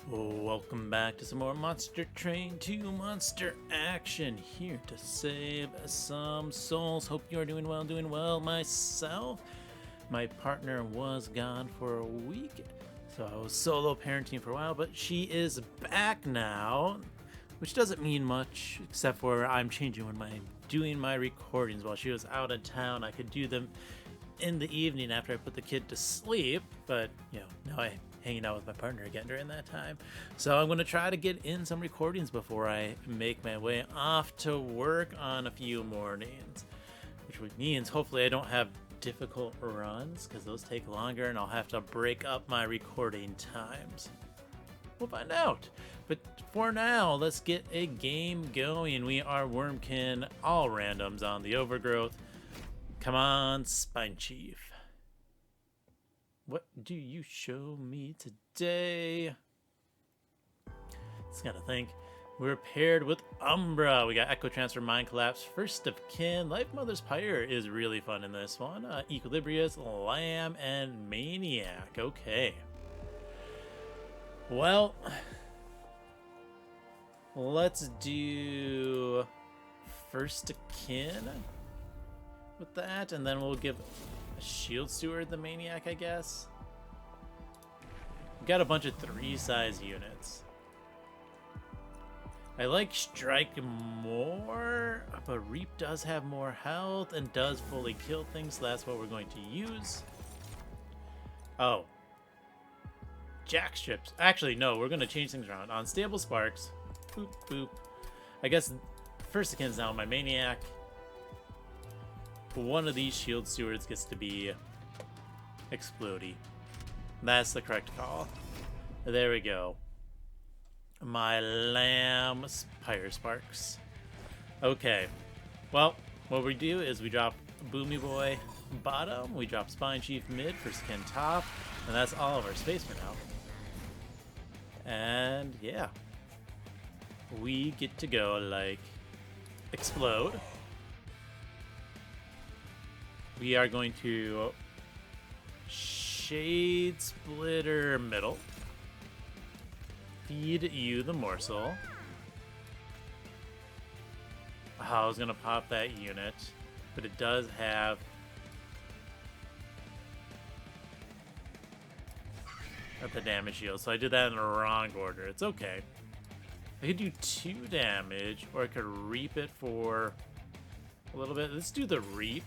Welcome back to some more Monster Train 2 Monster Action, here to save some souls. Hope you're doing well myself. My partner was gone for a week, so I was solo parenting for a while, but she is back now, which doesn't mean much, except for I'm changing when I'm doing my recordings. While she was out of town, I could do them in the evening after I put the kid to sleep, but now I'm hanging out with my partner again during that time. So I'm going to try to get in some recordings before I make my way off to work on a few mornings, which means hopefully I don't have difficult runs, because those take longer and I'll have to break up my recording times. We'll find out. But for now, let's get a game going. We are Wurmkin, all randoms on the Overgrowth. Come on, Spine Chief. What do you show me today? Just gotta think. We're paired with Umbra. We got Echo Transfer, Mind Collapse, First of Kin. Lifemother's Pyre is really fun in this one. Equilibrius, Lamb, and Maniac. Okay. Well, let's do First of Kin with that, and then we'll give Shield Steward the Maniac, I guess. We've got a bunch of 3-size units. I like Strike more, but Reap does have more health and does fully kill things, so that's what we're going to use. Oh. Jack Strips. Actually, no, we're going to change things around. On Stable Sparks, boop, boop. I guess First of Kin's now my Maniac. One of these Shield Stewards gets to be Explodey. That's the correct call. There we go. My Lamb Pyre Sparks. Okay. Well, what we do is we drop Boomy Boy bottom, we drop Spine Chief mid for Skin top, and that's all of our space for now. And yeah. We get to go like Explode. We are going to Shade Splitter middle. Feed you the morsel. Oh, I was going to pop that unit, but it does have the damage shield, so I did that in the wrong order. It's okay. I could do 2 damage, or I could reap it for a little bit. Let's do the reap.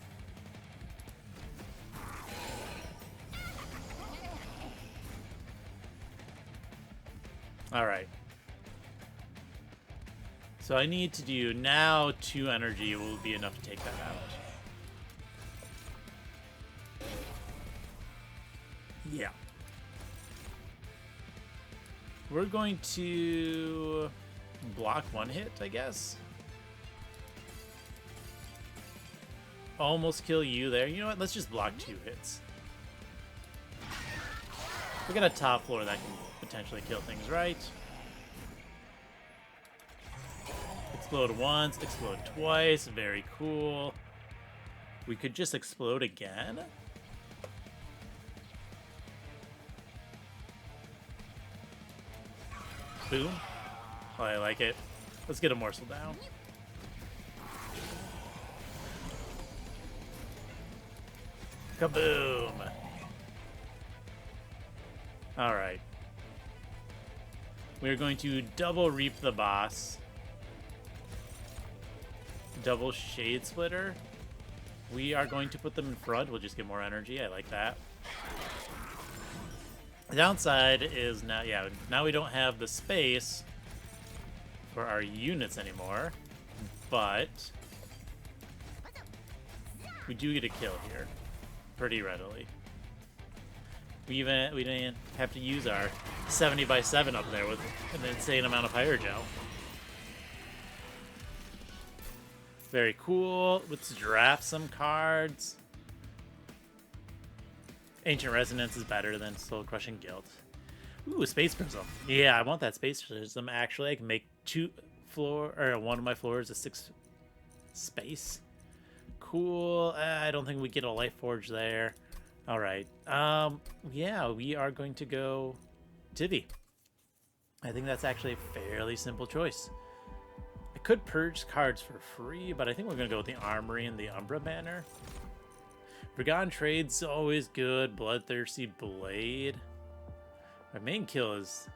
Alright. So I need to do now 2 energy will be enough to take that out. Yeah. We're going to block 1 hit, I guess. Almost kill you there. You know what? Let's just block 2 hits. We got a top floor that can potentially kill things, right? Explode once, explode twice, very cool. We could just explode again. Boom. Oh, I like it. Let's get a morsel down. Kaboom! Alright. We're going to double reap the boss. Double Shade Splitter. We are going to put them in front. We'll just get more energy. I like that. The downside is now we don't have the space for our units anymore, but we do get a kill here pretty readily. We didn't have to use our 70x7 up there with an insane amount of Hydrogel. Very cool. Let's draft some cards. Ancient Resonance is better than Soul Crushing Guilt. Ooh, Space Prism. Yeah, I want that Space Prism. Actually, I can make one of my floors a 6 space. Cool. I don't think we get a Life Forge there. All right. Yeah, we are going to go Tivy. I think that's actually a fairly simple choice. I could purge cards for free, but I think we're going to go with the Armory and the Umbra banner. Forgotten Trade's always good. Bloodthirsty Blade. My main kill is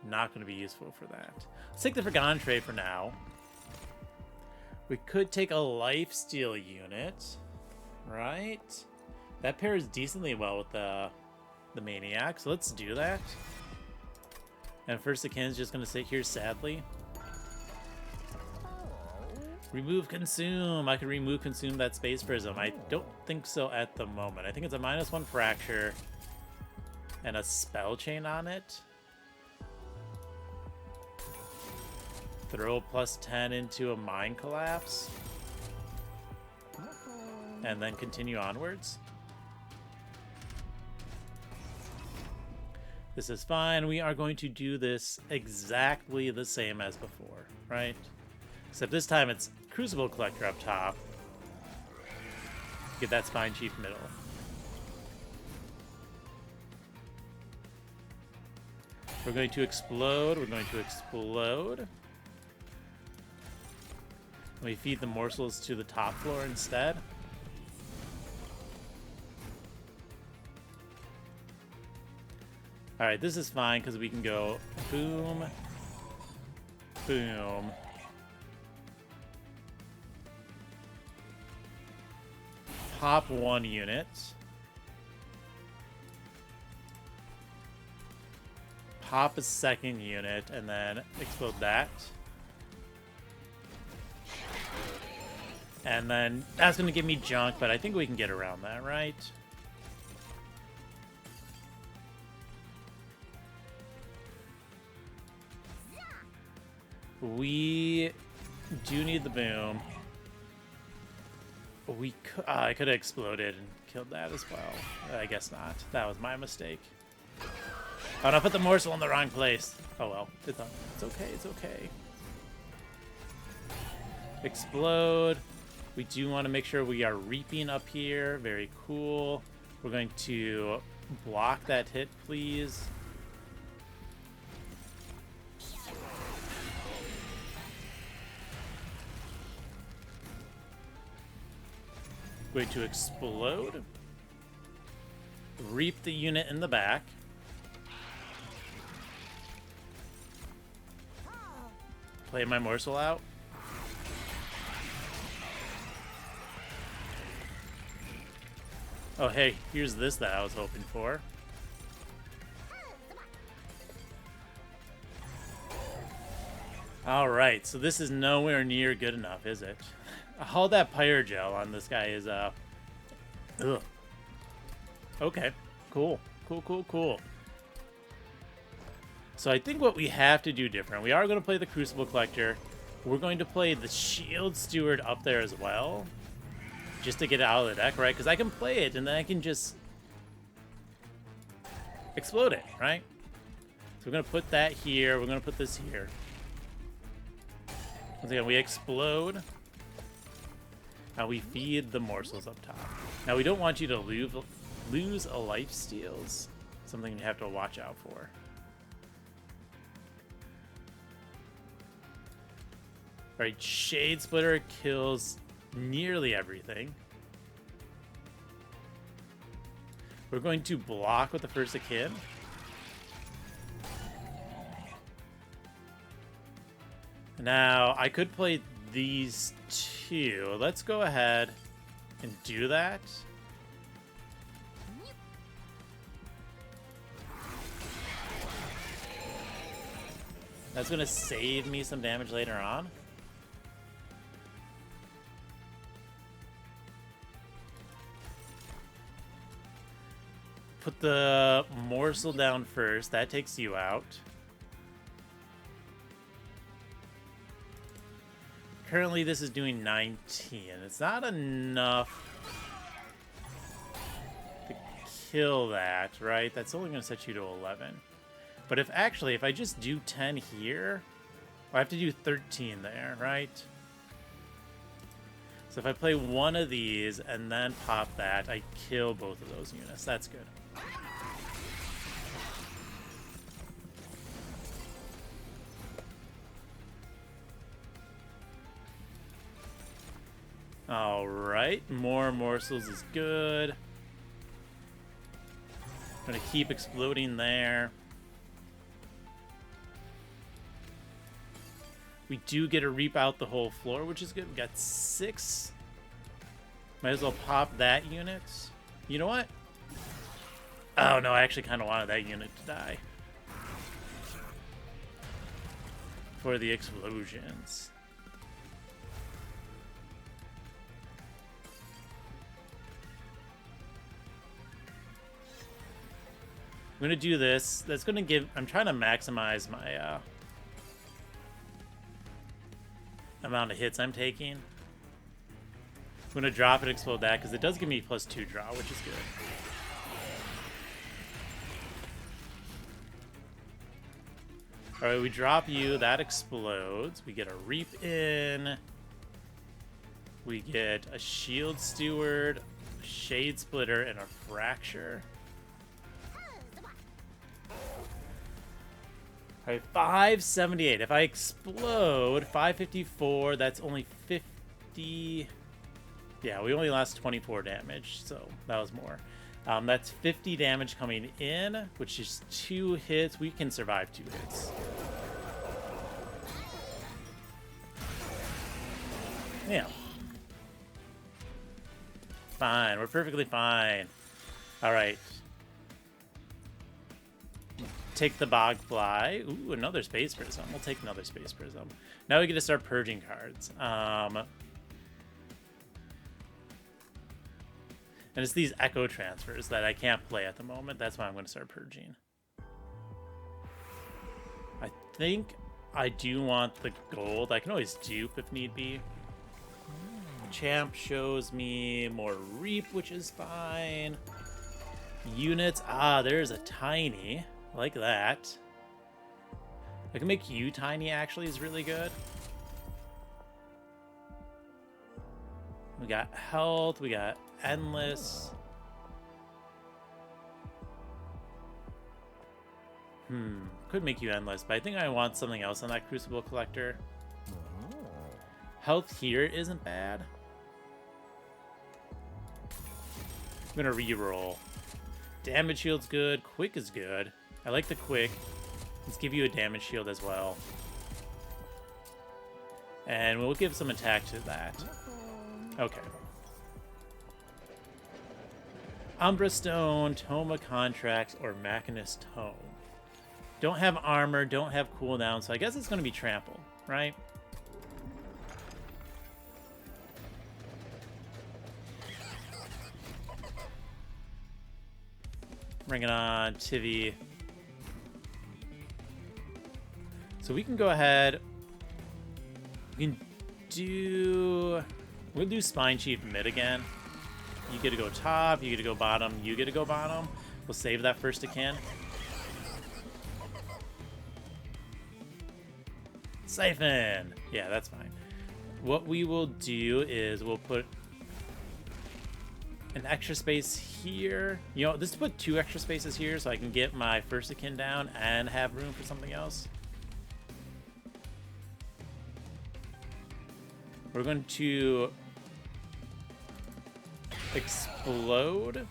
not going to be useful for that. Let's take the Forgotten Trade for now. We could take a Lifesteal unit, right? That pairs decently well with the Maniac, so let's do that. And First Akin's just going to sit here sadly. Remove Consume. I could remove Consume that Space Prism. I don't think so at the moment. I think it's a -1 Fracture and a Spell Chain on it. Throw a +10 into a Mind Collapse. And then continue onwards. This is fine. We are going to do this exactly the same as before, right? Except this time it's Crucible Collector up top. Get that Spine Chief middle. We're going to explode. We're going to explode. We feed the morsels to the top floor instead. Alright, this is fine because we can go boom, boom. Pop 1 unit. Pop a 2nd unit and then explode that. And then that's going to give me junk, but I think we can get around that, right? We do need the boom. I could have exploded and killed that as well. I guess not. That was my mistake. Oh, no, I put the morsel in the wrong place. Oh well, it's okay, it's okay. Explode. We do want to make sure we are reaping up here. Very cool. We're going to block that hit, please. Going to explode. Reap the unit in the back. Play my morsel out. Oh, hey, here's this that I was hoping for. Alright, so this is nowhere near good enough, is it? All that Pyrogel on this guy is, ugh. Okay, cool. Cool. So I think what we have to do different, we are going to play the Crucible Collector. We're going to play the Shield Steward up there as well. Just to get it out of the deck, right? Because I can play it, and then I can just explode it, right? So we're going to put that here. We're going to put this here. Once again, we explode. Now we feed the morsels up top. Now we don't want you to lose a lifesteals. Something you have to watch out for. Alright, Shade Splitter kills nearly everything. We're going to block with the First Akin. Now, I could play these two. Let's go ahead and do that. That's going to save me some damage later on. Put the morsel down first. That takes you out. Currently, this is doing 19. It's not enough to kill that, right? That's only going to set you to 11. But if I just do 10 here, I have to do 13 there, right? So if I play one of these and then pop that, I kill both of those units. That's good. Alright, more morsels is good. Gonna keep exploding there. We do get to reap out the whole floor, which is good. We got 6. Might as well pop that unit. You know what? Oh no, I actually kind of wanted that unit to die. For the explosions. I'm gonna do this. That's gonna give... I'm trying to maximize my amount of hits I'm taking. I'm gonna drop and explode that because it does give me +2 draw, which is good. Alright, we drop you, that explodes. We get a reap in. We get a shield steward, a shade splitter, and a fracture. Alright, 578. If I explode, 554, that's only 50. Yeah, we only lost 24 damage, so that was more. That's 50 damage coming in, which is 2 hits. We can survive 2 hits. Yeah. Fine. We're perfectly fine. Alright. Take the bog fly. Ooh, another space prism. We'll take another space prism. Now we get to start purging cards. And it's these echo transfers that I can't play at the moment. That's why I'm going to start purging. I think I do want the gold. I can always dupe if need be. Champ shows me more reap, which is fine. Units. Ah, there's a tiny. I like that. I can make you tiny, actually, is really good. We got health. We got endless. Could make you endless, but I think I want something else on that Crucible Collector. Health here isn't bad. I'm gonna re-roll. Damage shield's good. Quick is good. I like the quick. Let's give you a damage shield as well. And we'll give some attack to that. Okay. Umbra Stone, Toma Contracts, or Machinist Tome. Don't have armor, don't have cooldown, so I guess it's going to be Trample, right? Bring it on, Tivi. So we can go ahead. We can do... We'll do Spine Chief mid again. You get to go top, you get to go bottom, you get to go bottom. We'll save that first if can. Siphon! Yeah, that's fine. What we will do is we'll put an extra space here. You know, just put 2 extra spaces here so I can get my first akin down and have room for something else. We're going to explode.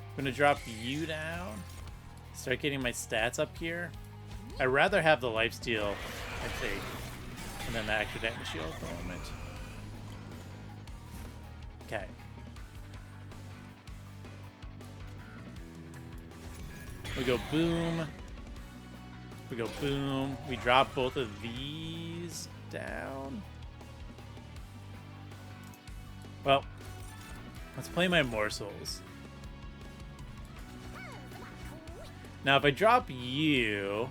I'm going to drop you down. Start getting my stats up here. I'd rather have the lifesteal, I think, and then the extra damage shield at the moment. Okay. We go boom. We go boom. We drop both of these down. Well, let's play my morsels. Now, if I drop you,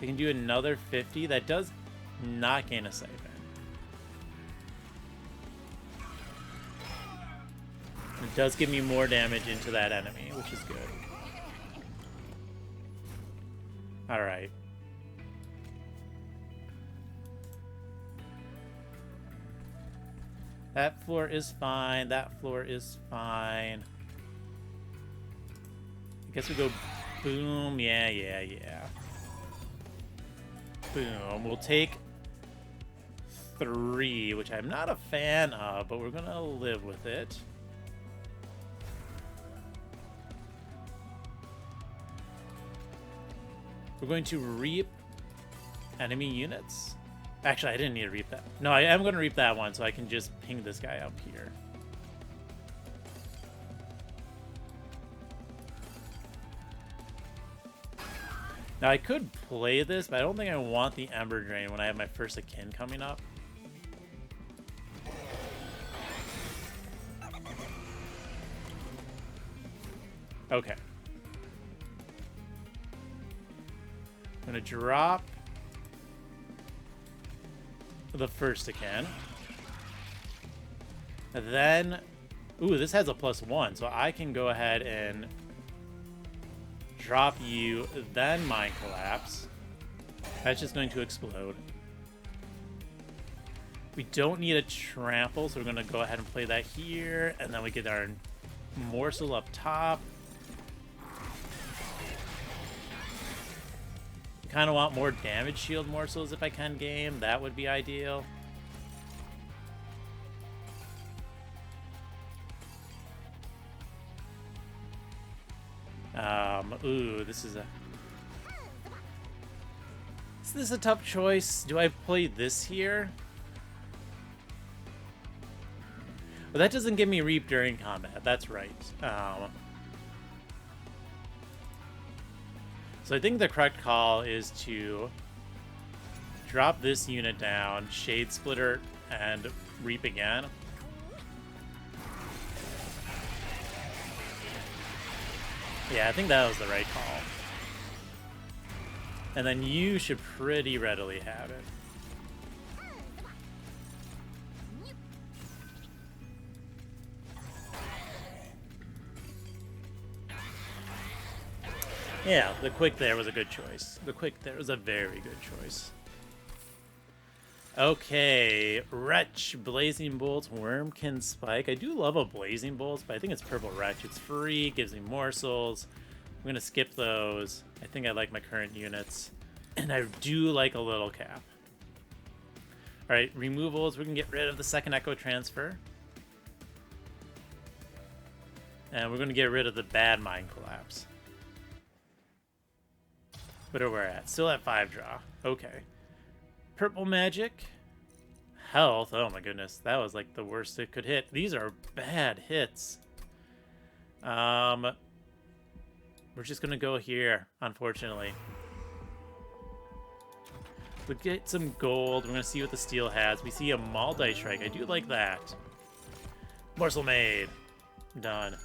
I can do another 50. That does not gain a siphon. It does give me more damage into that enemy, which is good. Alright. That floor is fine. That floor is fine. I guess we go boom. Yeah. Boom. We'll take 3, which I'm not a fan of, but we're gonna live with it. We're going to reap enemy units. Actually, I didn't need to reap that. No, I am going to reap that one, so I can just ping this guy up here. Now, I could play this, but I don't think I want the Ember Drain when I have my first Akin coming up. Okay. I'm going to drop the first Akin. And then... Ooh, this has a +1, so I can go ahead and drop you, then Mind Collapse. That's just going to explode. We don't need a Trample, so we're going to go ahead and play that here. And then we get our Morsel up top. Kind of want more damage shield morsels if I can game. That would be ideal. Ooh, this is a tough choice. Do I play this here? Well, that doesn't give me reap during combat. That's right. So I think the correct call is to drop this unit down, Shade Splitter, and reap again. Yeah, I think that was the right call. And then you should pretty readily have it. Yeah, the quick there was a good choice. The quick there was a very good choice. Okay, Wretch, Blazing Bolt, Wurmkin Spike. I do love a Blazing Bolt, but I think it's Purple Wretch. It's free, gives me morsels. I'm going to skip those. I think I like my current units. And I do like a little cap. Alright, removals. We can get rid of the second Echo Transfer. And we're going to get rid of the bad Mind Collapse. What are we at? Still at 5 draw. Okay. Purple Magic. Health. Oh my goodness. That was like the worst it could hit. These are bad hits. We're just going to go here, unfortunately. We'll get some gold. We're going to see what the steel has. We see a Multi-Strike. I do like that. Morsel made. Done.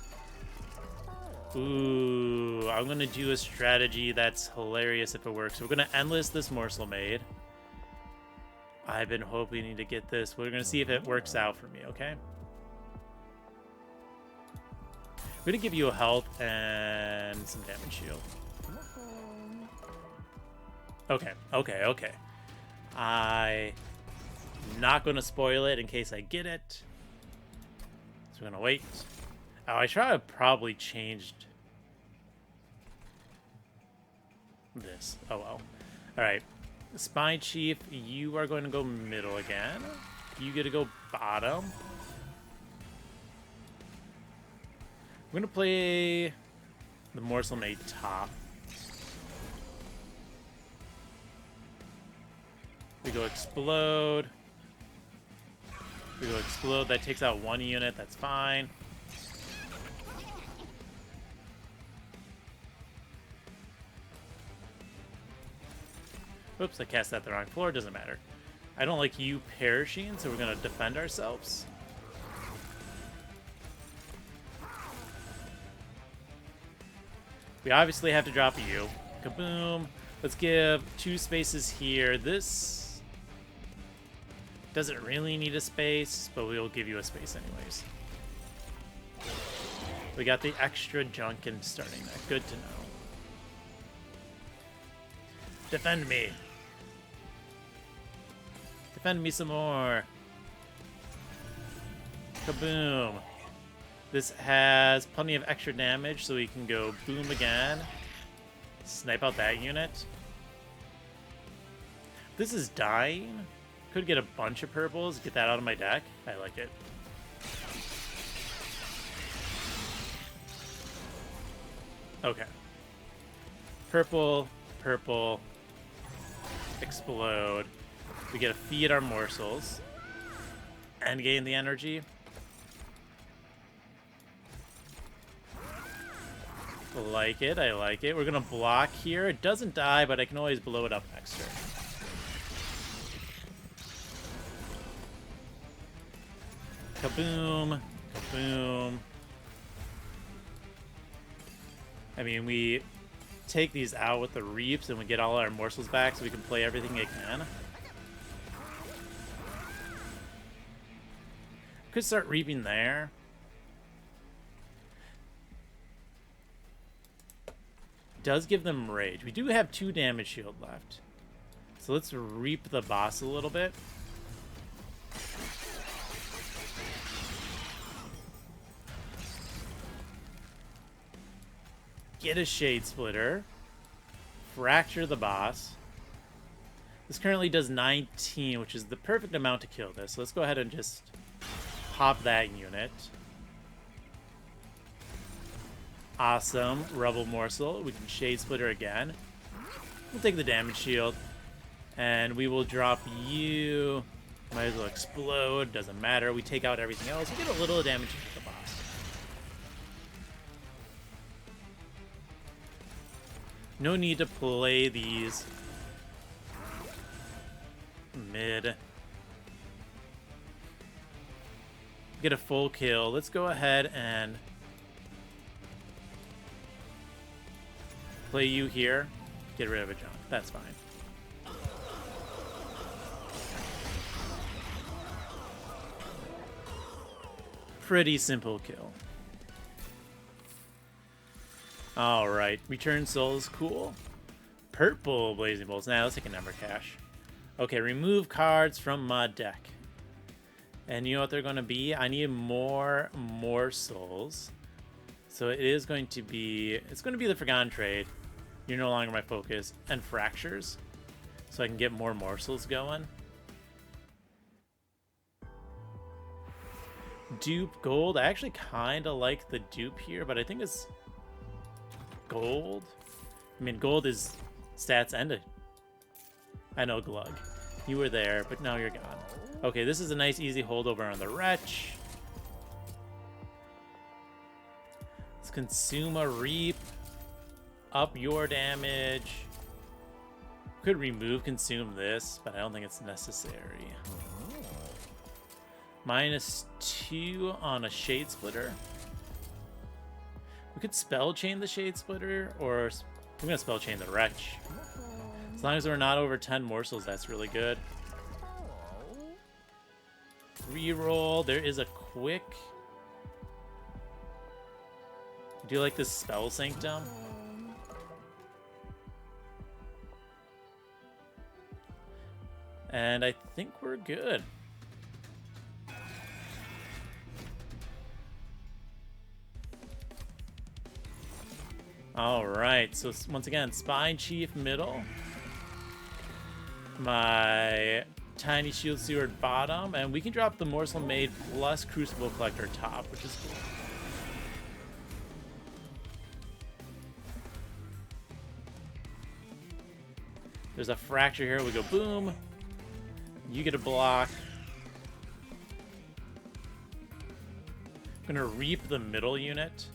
Ooh, I'm going to do a strategy that's hilarious if it works. We're going to endless this Morsel Maid. I've been hoping to get this. We're going to see if it works out for me, okay? I'm going to give you a health and some damage shield. Okay, okay, okay. I'm not going to spoil it in case I get it. So we're going to wait. Oh, I should have probably changed this. Oh, well. Alright. Spy Chief, you are going to go middle again. You get to go bottom. I'm going to play the Morsel Maid top. We go Explode. We go Explode. That takes out 1 unit. That's fine. Oops, I cast that the wrong floor. Doesn't matter. I don't like you perishing, so we're going to defend ourselves. We obviously have to drop you. Kaboom. Let's give 2 spaces here. This doesn't really need a space, but we'll give you a space anyways. We got the extra junk in starting that. Good to know. Defend me. Defend me some more. Kaboom. This has plenty of extra damage, so we can go boom again. Snipe out that unit. This is dying. Could get a bunch of purples, get that out of my deck. I like it. Okay. Purple, purple, explode. We get to feed our morsels and gain the energy. I like it, I like it. We're gonna block here. It doesn't die, but I can always blow it up next turn. Kaboom, kaboom. I mean, we take these out with the reaps and we get all our morsels back so we can play everything again. Could start reaping there. Does give them rage. We do have 2 damage shield left. So let's reap the boss a little bit. Get a Shade Splitter. Fracture the boss. This currently does 19, which is the perfect amount to kill this. So let's go ahead and just pop that unit. Awesome. Rubble Morsel. We can Shade Splitter again. We'll take the damage shield. And we will drop you. Might as well explode. Doesn't matter. We take out everything else. We get a little damage with the boss. No need to play these mid. Get a full kill. Let's go ahead and play you here. Get rid of a jump. That's fine. Pretty simple kill. Alright, Return Soul is cool. Purple Blazing Bolts. Now let's take a number cache. Okay, remove cards from my deck. And you know what they're going to be? I need more morsels. So it is going to be... It's going to be the Forgotten Trade. You're no longer my focus. And Fractures. So I can get more morsels going. Dupe Gold. I actually kind of like the dupe here, but I think it's... Gold? I mean, gold is stats ended. I know, Glug. You were there, but now you're gone. Okay, this is a nice, easy holdover on the Wretch. Let's consume a Reap. Up your damage. Could remove consume this, but I don't think it's necessary. -2 on a Shade Splitter. We could Spell Chain the Shade Splitter, or I'm gonna Spell Chain the Wretch. As long as we're not over 10 morsels, that's really good. Reroll. There is a quick. Do you like this Spell Sanctum? And I think we're good. Alright, so once again, Spine Chief middle. My Tiny Shield Steward bottom. And we can drop the Morsel Maid plus Crucible Collector top, which is cool. There's a Fracture here. We go boom. You get a block. I'm gonna reap the middle unit.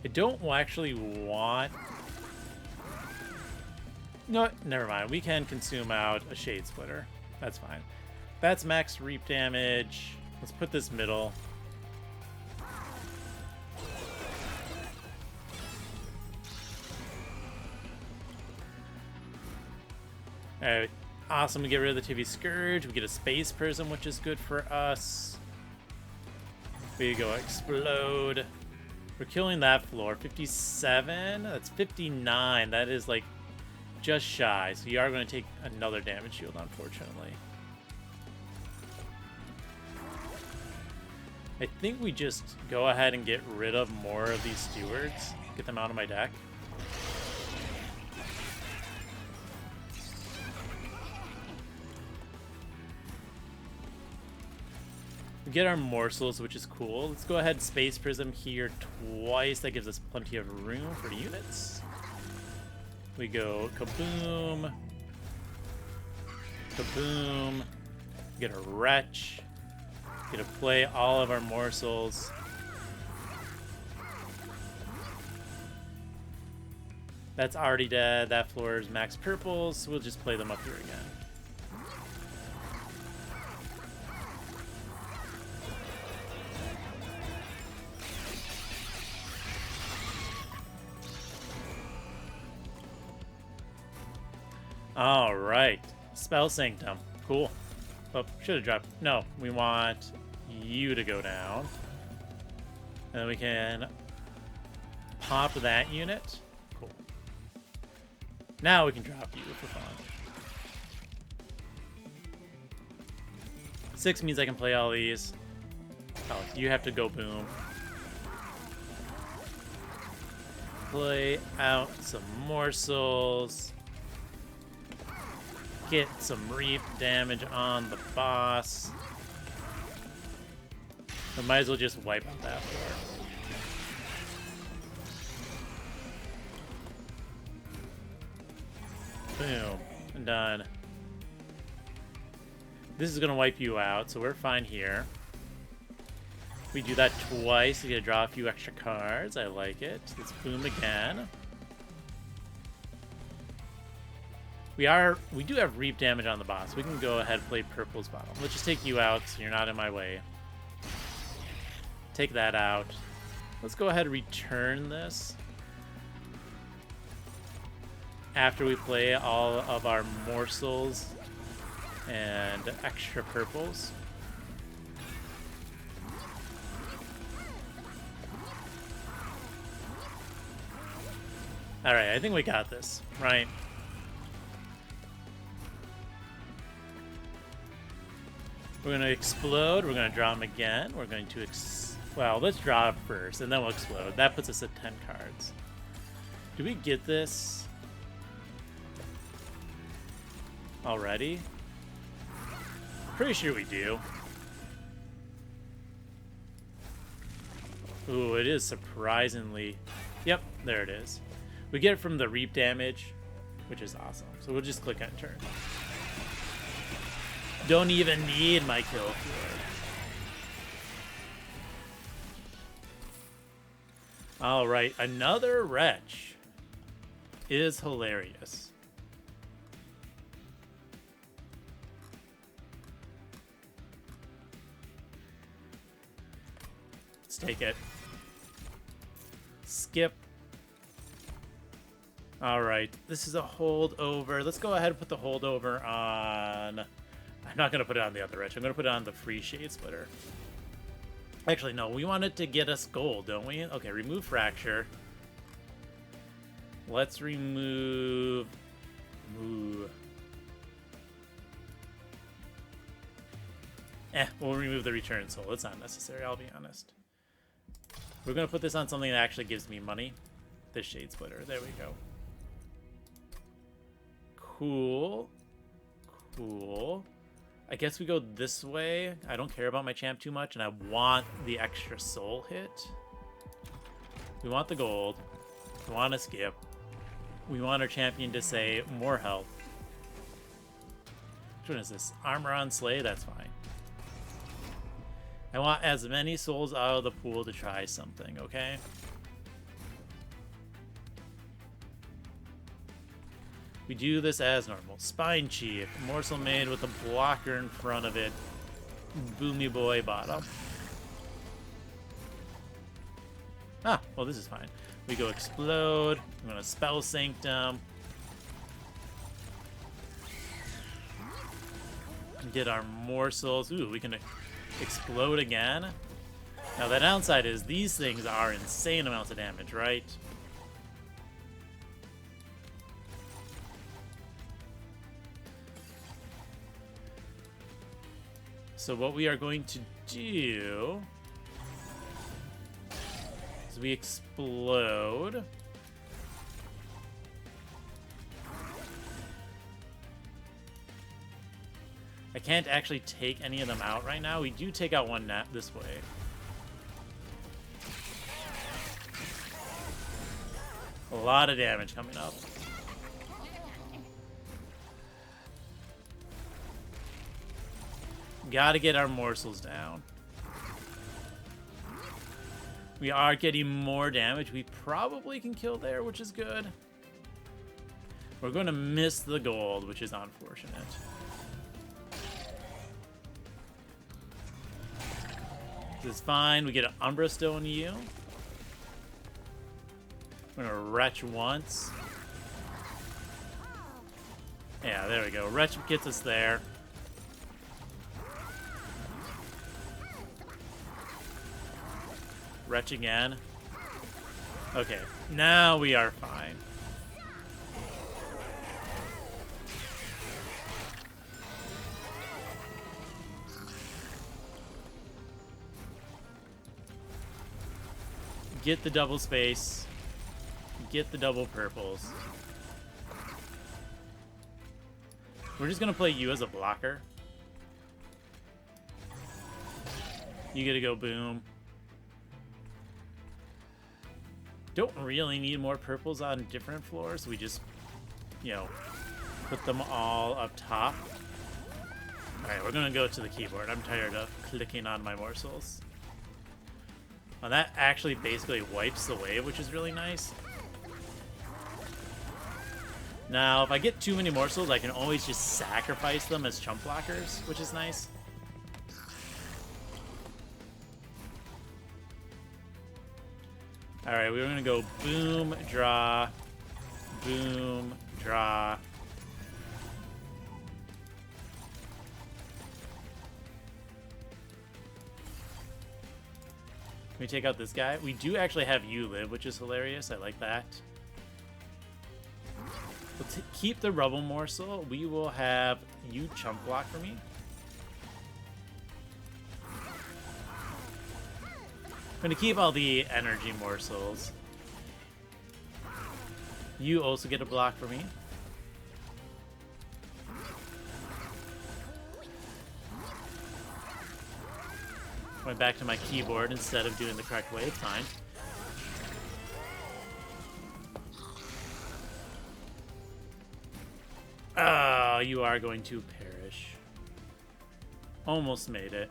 I don't actually want... No, never mind. We can consume out a Shade Splitter. That's fine. That's max reap damage. Let's put this middle. Alright, awesome. We get rid of the TV Scourge. We get a Space Prism, which is good for us. We go Explode. We're killing that floor. 57? That's 59. That is, like, just shy. So you are going to take another damage shield, unfortunately. I think we just go ahead and get rid of more of these stewards. Get them out of my deck. We get our morsels, which is cool. Let's go ahead and Space Prism here twice. That gives us plenty of room for the units. We go kaboom. Kaboom. Get a Wretch. Get to play all of our morsels. That's already dead. That floor is max purples, so we'll just play them up here again. All right, Spell Sanctum, cool. Oh, should have dropped. No, we want you to go down, and then we can pop that unit. Cool. Now we can drop you for fun. 6 means I can play all these. Oh, you have to go boom. Play out some morsels. Get some reap damage on the boss. We might as well just wipe out that floor. Boom. And done. This is going to wipe you out, so we're fine here. We do that twice. We get to draw a few extra cards. I like it. Let's boom again. We do have reap damage on the boss. We can go ahead and play purple's bottom. Let's just take you out so you're not in my way. Take that out. Let's go ahead and return this. After we play all of our morsels and extra purples. Alright, I think we got this, right? We're going to explode. We're going to draw them again. We're going to well, let's draw it first, and then we'll explode. That puts us at 10 cards. Do we get this already? Pretty sure we do. Ooh, it is surprisingly... Yep, there it is. We get it from the reap damage, which is awesome. So we'll just click on turn. Don't even need my kill for it. Alright, another Wretch is hilarious. Let's take it. Skip. Alright, this is a holdover. Let's go ahead and put the holdover on... I'm not going to put it on the other Wretch. I'm going to put it on the free Shade Splitter. Actually, no. We want it to get us gold, don't we? Okay, remove Fracture. Let's remove... Ooh. We'll remove the Return Soul. It's not necessary, I'll be honest. We're going to put this on something that actually gives me money. This Shade Splitter. There we go. Cool. Cool. I guess we go this way. I don't care about my champ too much, and I want the extra soul hit. We want the gold. We want to skip. We want our champion to say more health. Which one is this? Armor on Slay? That's fine. I want as many souls out of the pool to try something, okay? We do this as normal. Spine Chief. Morsel made with a blocker in front of it. Boomy Boy bottom. Ah, well, this is fine. We go Explode. I'm going to Spell Sanctum. Get our morsels. Ooh, we can explode again. Now, the downside is these things are insane amounts of damage, right? So what we are going to do So we explode. I can't actually take any of them out right now. We do take out one net this way. A lot of damage coming up. Gotta get our morsels down. We are getting more damage. We probably can kill there, which is good. We're going to miss the gold, which is unfortunate. This is fine. We get an Umbra Stone you. We're going to retch once. Yeah, there we go. Retch gets us there. Retch again. Okay, now we are fine. Get the double space. Get the double purples. We're just gonna play you as a blocker. You get to go boom. Don't really need more purples on different floors. We just, you know, put them all up top. Alright, we're gonna go to the keyboard. I'm tired of clicking on my morsels. Well, that actually basically wipes the wave, which is really nice. Now, if I get too many morsels, I can always just sacrifice them as chump blockers, which is nice. Alright, we're gonna go boom, draw, boom, draw. Can we take out this guy? We do actually have you live, which is hilarious. I like that. We'll keep the rubble morsel. We will have you chump block for me. I'm gonna keep all the energy morsels. You also get a block for me. Went back to my keyboard instead of doing the correct way. It's fine. Oh, you are going to perish. Almost made it.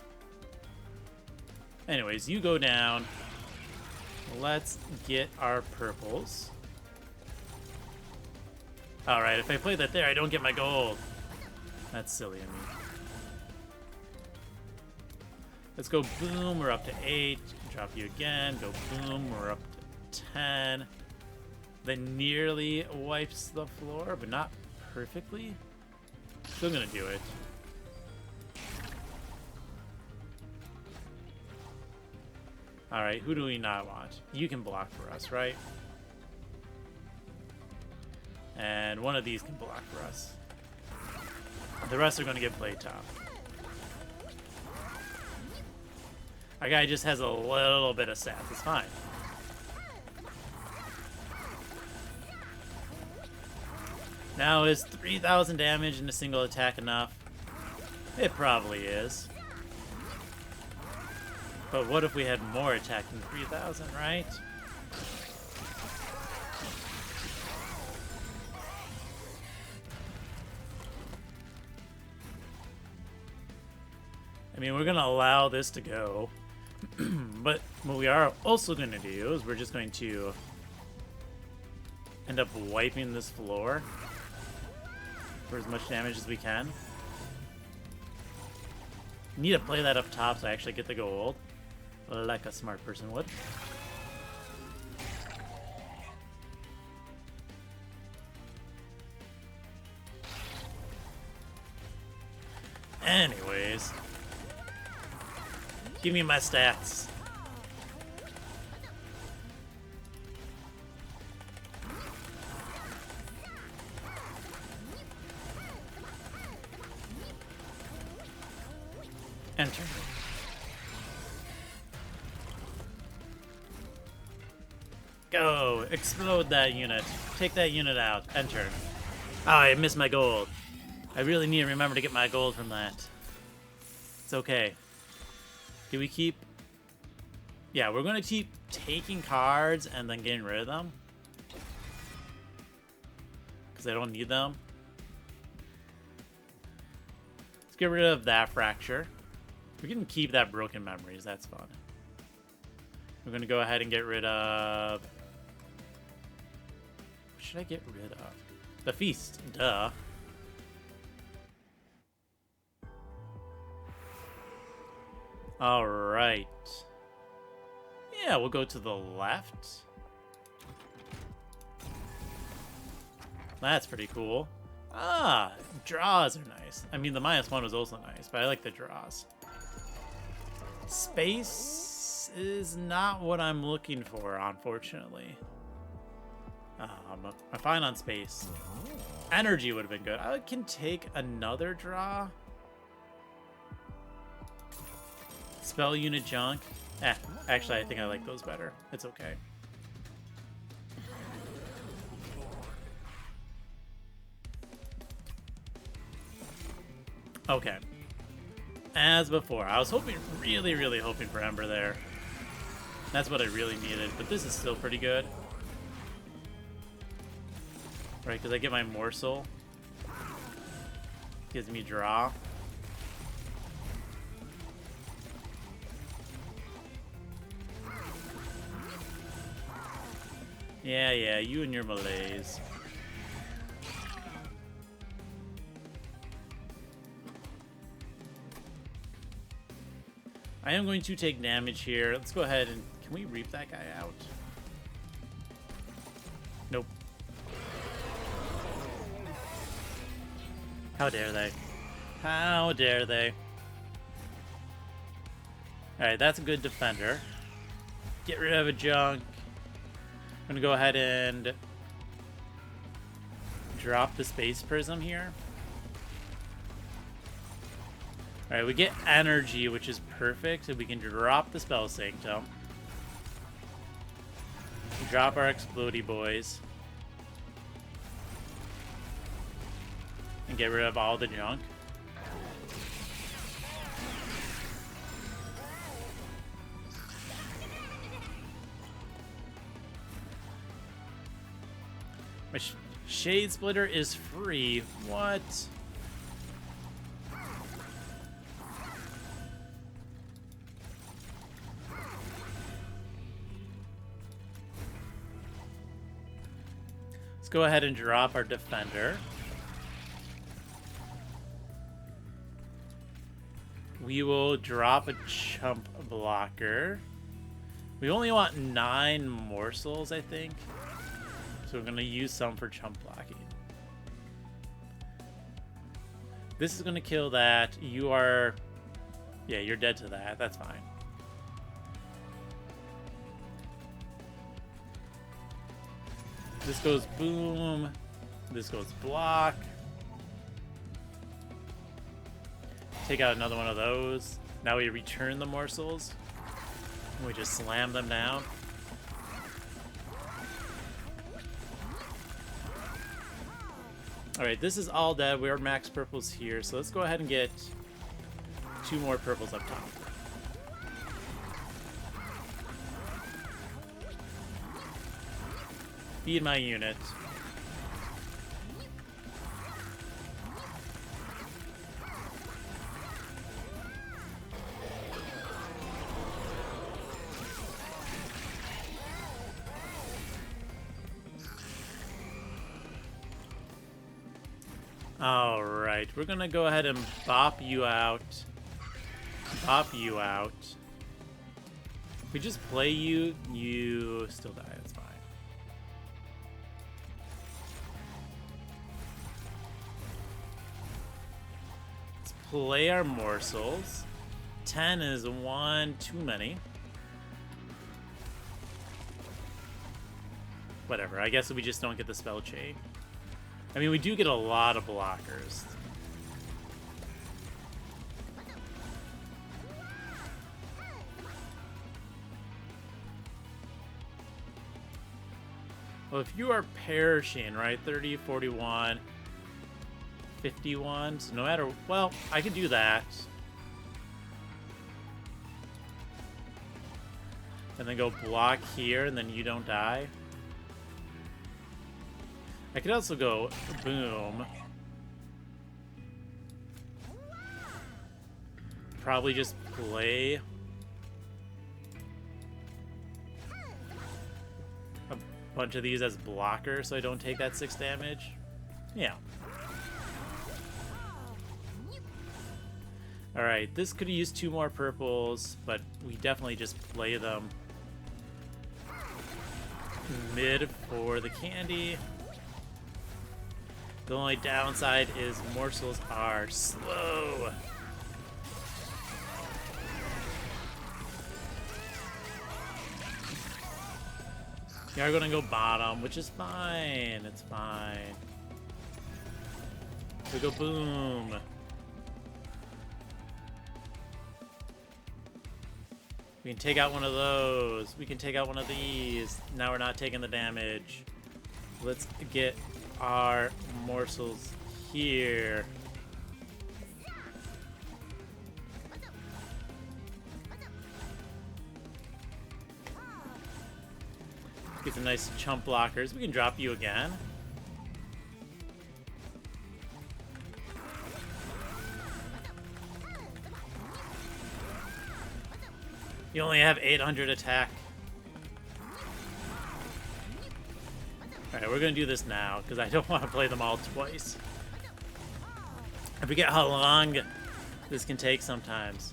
Anyways, you go down. Let's get our purples. Alright, if I play that there, I don't get my gold. That's silly of me. Let's go boom, we're up to 8. Drop you again, go boom, we're up to 10. That nearly wipes the floor, but not perfectly. Still gonna do it. Alright, who do we not want? You can block for us, right? And one of these can block for us. The rest are gonna get played top. Our guy just has a little bit of stats. It's fine. Now, is 3,000 damage in a single attack enough? It probably is. But what if we had more attack than 3,000, right? I mean, we're going to allow this to go. But what we are also going to do is we're just going to end up wiping this floor for as much damage as we can. Need to play that up top so I actually get the gold, like a smart person would. Anyways, give me my stats. Enter. Go! Explode that unit. Take that unit out. Enter. Oh, I missed my gold. I really need to remember to get my gold from that. It's okay. Do we keep... Yeah, we're going to keep taking cards and then getting rid of them. Because I don't need them. Let's get rid of that fracture. We can keep that broken memories. That's fun. We're going to go ahead and get rid of... What should I get rid of? The feast. Duh. Alright. Yeah, we'll go to the left. That's pretty cool. Ah, draws are nice. I mean, the -1 was also nice, but I like the draws. Space is not what I'm looking for, unfortunately. I'm fine on space. Energy would have been good. I can take another draw. Spell unit junk. Actually, I think I like those better. It's okay. Okay. As before, I was hoping, really hoping for Ember there. That's what I really needed, but this is still pretty good. Right, because I get my morsel. Gives me draw. Yeah, you and your malaise. I am going to take damage here. Let's go ahead and... Can we reap that guy out? Nope. How dare they? How dare they? Alright, that's a good defender. Get rid of a junk. I'm gonna go ahead and drop the space prism here. Alright, we get energy, which is perfect, so we can drop the spell sanctum. Drop our explodey boys. And get rid of all the junk. My Shade Splitter is free. What? Let's go ahead and drop our defender. We will drop a chump blocker. We only want 9 morsels, I think. So we're going to use some for chump blocking. This is going to kill that. You are... Yeah, you're dead to that. That's fine. This goes boom. This goes block. Take out another one of those. Now we return the morsels. And we just slam them down. Alright, this is all dead. We're max purples here, so let's go ahead and get 2 more purples up top. Feed my unit. Alright, we're gonna go ahead and bop you out. Bop you out. If we just play you, you still die. That's fine. Let's play our morsels. 10 is 1 too many. Whatever, I guess we just don't get the spell chain. I mean, we do get a lot of blockers. Well, if you are perishing, right? 30, 41, 51. So no matter... Well, I could do that. And then go block here, and then you don't die. I could also go boom. Probably just play a bunch of these as blockers so I don't take that 6 damage. Yeah. Alright, this could have used 2 more purples, but we definitely just play them mid for the candy. The only downside is morsels are slow. You are going to go bottom, which is fine. It's fine. We go boom. We can take out one of those. We can take out one of these. Now we're not taking the damage. Let's get our morsels here. Get some nice chump blockers. We can drop you again. You only have 800 attack. Alright, we're gonna do this now, because I don't want to play them all twice. I forget how long this can take sometimes.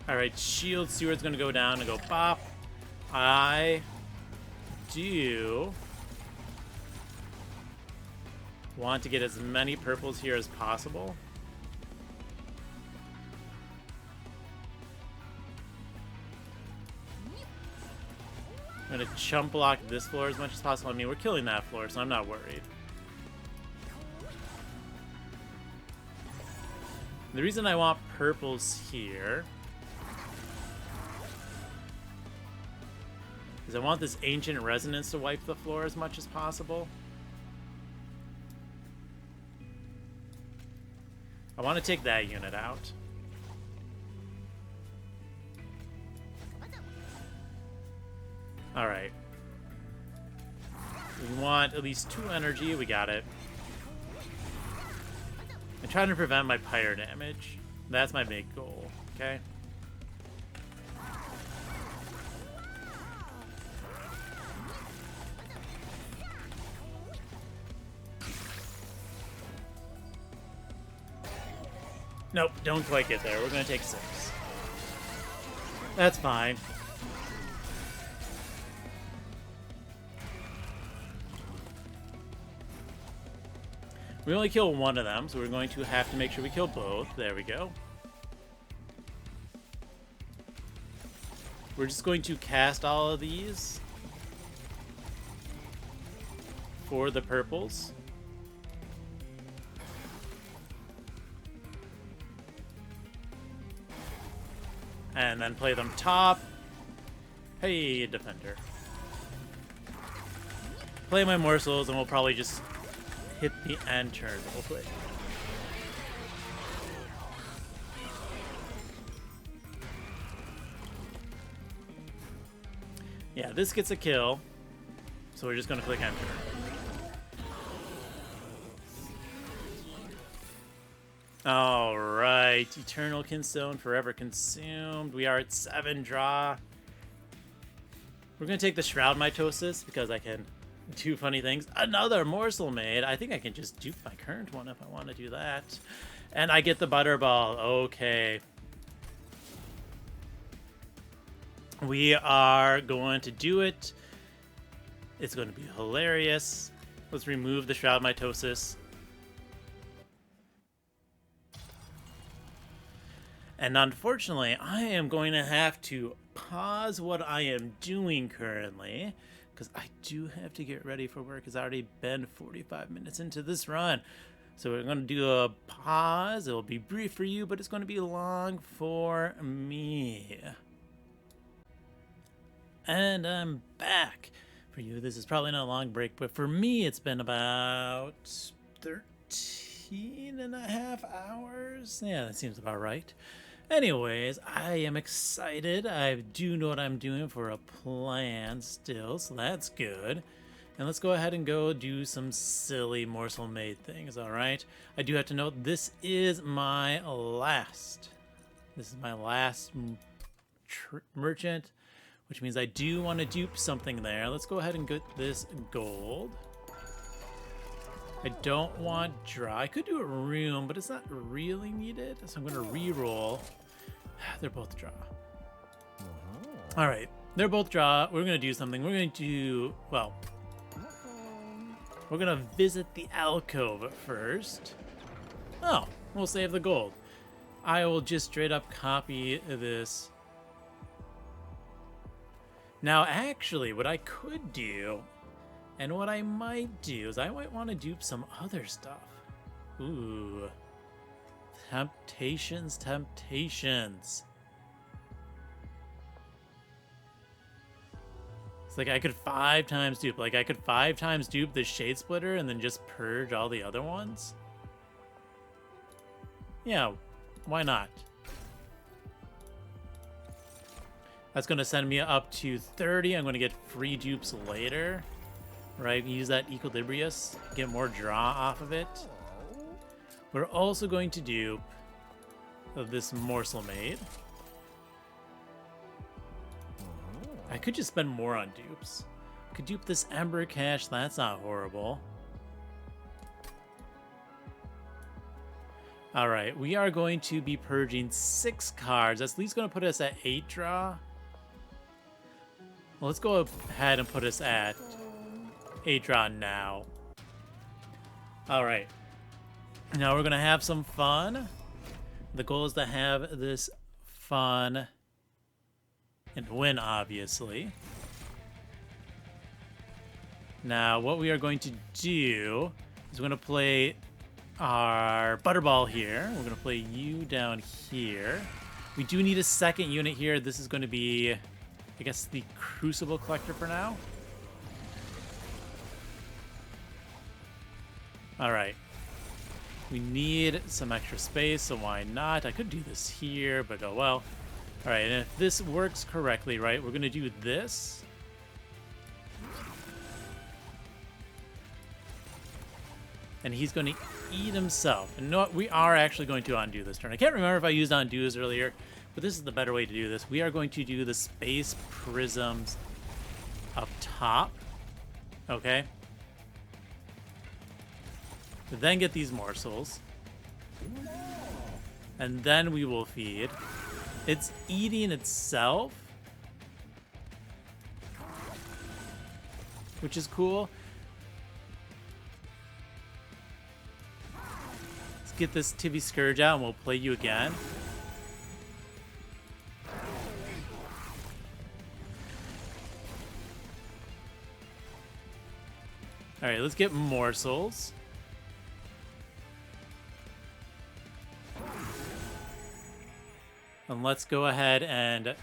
Alright, Shield Steward's gonna go down and go bop. I do want to get as many purples here as possible. I'm going to chump block this floor as much as possible. I mean, we're killing that floor, so I'm not worried. The reason I want purples here is I want this Ancient Resonance to wipe the floor as much as possible. I want to take that unit out. Alright. We want at least 2 energy. We got it. I'm trying to prevent my pyre damage. That's my big goal, okay? Nope, don't quite get there. We're gonna take 6. That's fine. We only kill one of them, so we're going to have to make sure we kill both. There we go. We're just going to cast all of these for the purples. And then play them top. Hey, defender. Play my morsels, and we'll probably just hit the end turn real quick. Yeah, this gets a kill, so we're just going to click enter. Alright, Eternal Kinstone, Forever Consumed. We are at 7 draw. We're going to take the Shroud Mitosis because I can do funny things. Another morsel made. I think I can just dupe my current one if I want to do that. And I get the Butterball. Okay. We are going to do it. It's going to be hilarious. Let's remove the Shroud Mitosis. And unfortunately, I am going to have to pause what I am doing currently because I do have to get ready for work. It's already been 45 minutes into this run. So we're going to do a pause. It'll be brief for you, but it's going to be long for me. And I'm back. For you, this is probably not a long break, but for me, it's been about 13 and a half hours. Yeah, that seems about right. Anyways, I am excited. I do know what I'm doing for a plan still, so that's good. And let's go ahead and go do some silly morsel made things, all right? I do have to note this is my last. This is my last merchant, which means I do want to dupe something there. Let's go ahead and get this gold. I don't want draw. I could do a room, but it's not really needed, so I'm going to re-roll. They're both draw. All right, they're both draw. We're going to do something. We're going to do, well, we're going to visit the alcove first. Oh, we'll save the gold. I will just straight up copy this. Now, actually, what I could do, and what I might do, is I might want to dupe some other stuff. Ooh. Temptations, temptations. It's like I could 5 times dupe. Like, I could 5 times dupe the Shade Splitter and then just purge all the other ones. Yeah, why not? That's going to send me up to 30. I'm going to get free dupes later. Right, use that Equilibrius, get more draw off of it. We're also going to dupe this Morsel Maid. I could just spend more on dupes. Could dupe this Ember Cache, that's not horrible. Alright, we are going to be purging 6 cards. That's at least going to put us at 8 draw. Well, let's go ahead and put us at 8 draw now. Alright. Now we're going to have some fun. The goal is to have this fun and win, obviously. Now, what we are going to do is we're going to play our Butterball here. We're going to play you down here. We do need a second unit here. This is going to be, I guess, the Crucible Collector for now. Alright. We need some extra space, so why not? I could do this here, but oh well. Alright, and if this works correctly, right, we're going to do this. And he's going to eat himself. And you know what? We are actually going to undo this turn. I can't remember if I used undos earlier, but this is the better way to do this. We are going to do the Space Prisms up top. Okay? Then get these morsels. And then we will feed. It's eating itself, which is cool. Let's get this Tivy Scourge out and we'll play you again. Alright, let's get morsels. And let's go ahead and